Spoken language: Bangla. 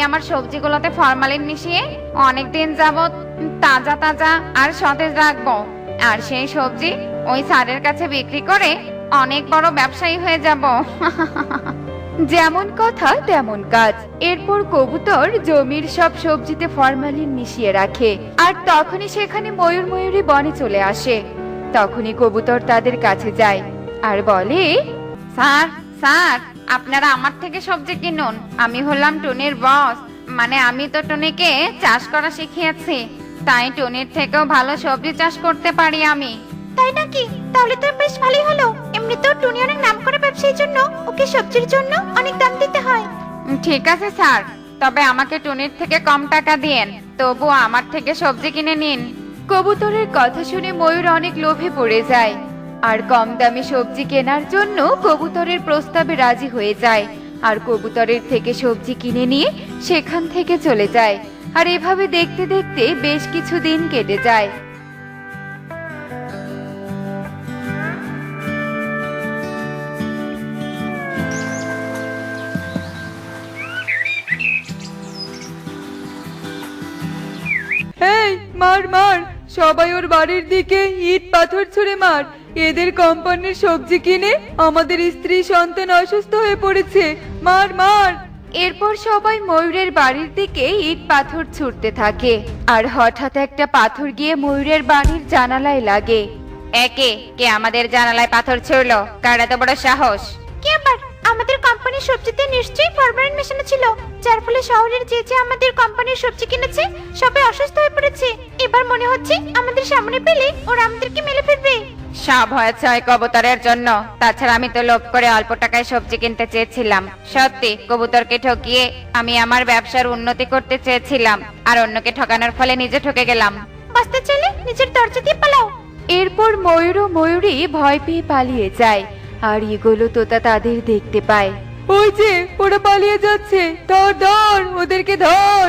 আমার সবজিগুলোতে ফরমালিন মিশিয়ে অনেকদিন যাবত তাজা তাজা আর সতেজ রাখবো। আর সেই সবজি ওই স্যারের কাছে বিক্রি করে অনেক বড় ব্যবসায়ী হয়ে যাব। যেমন কথা তেমন কাজ। এরপর কবুতর জমির সব সবজিতে ফরমালিন মিশিয়ে রাখে, আর তখনই সেখানে ময়ূর ময়ূরী বনে চলে আসে। তখনই কবুতর তাদের কাছে যায় আর বলে, স্যার স্যার, আপনারা আমার থেকে সবজি কিনুন। আমি হলাম টুনির বস, মানে আমি তো টুনিকে চাষ করা শিখিয়েছি, তাই টুনির থেকেও ভালো সবজি চাষ করতে পারি আমি। তাই নাকি? তাহলে তো বেশ ভালোই হলো। এমনিতেও টুনি অনেক নামকরা ব্যবসায়ীর জন্য ওকে সবজির জন্য অনেক দাম দিতে হয়। ঠিক আছে স্যার, তবে আমাকে টুনির থেকে কম টাকা দিয়েন, তবু আমার থেকে সবজি কিনে নিন। কবুতরের কথা শুনে ময়ূর অনেক লোভে পড়ে যায় আর কম দামে সবজি কেনার জন্য কবুতরের প্রস্তাবে রাজি হয়ে যায়, আর কবুতরের থেকে সবজি কিনে নিয়ে সেখান থেকে চলে যায়। আর এভাবে দেখতে দেখতে বেশ কিছু দিন কেটে যায়। এই মার মার, সবাই ওর বাড়ির দিকে ইট পাথর ছুঁড়ে মার। এদের কোম্পানির সবজি কিনে আমাদের স্ত্রী সন্তান অসুস্থ হয়ে পড়েছে, মার মার। এরপর সবাই ময়ূরের বাড়ির দিকে ইট পাথর ছুঁড়তে থাকে, আর হঠাৎ একটা পাথর গিয়ে ময়ূরের বাড়ির জানালায় লাগে। একে কে আমাদের জানালায় পাথর ছুড়লো? কার এত বড় সাহস? কি আবার? আমাদের কোম্পানির সবজিতে নিশ্চয়ই ফরমালিন মেশানো ছিল, যার ফলে শহরের যে যে আমাদের কোম্পানির সবজি কিনেছে সবাই অসুস্থ হয়ে পড়েছে। এবার মনে হচ্ছে আমাদের সামনে পেলে ওরা আমাদেরকে মেরে ফেলবে। সব হয়েছে ওই কবুতরের জন্য। তাছাড়া আমি তো লোভ করে অল্প টাকায় সবজি কিনতে চেয়েছিলাম। সত্যি কবুতরকে ঠকিয়ে আমি আমার ব্যবসার উন্নতি করতে চেয়েছিলাম, আর অন্যকে ঠকানোর ফলে নিজে ঠকে গেলাম। বাঁচতে চাইলে নিজের দরজা দিয়ে পালাও। এরপর ময়ূর ও ময়ূরী ভয় পেয়ে পালিয়ে যায়, আর ইগল ও তোতা তাদের দেখতে পায়। ওই যে ওরা পালিয়ে যাচ্ছে, ধর ধর ওদেরকে ধর।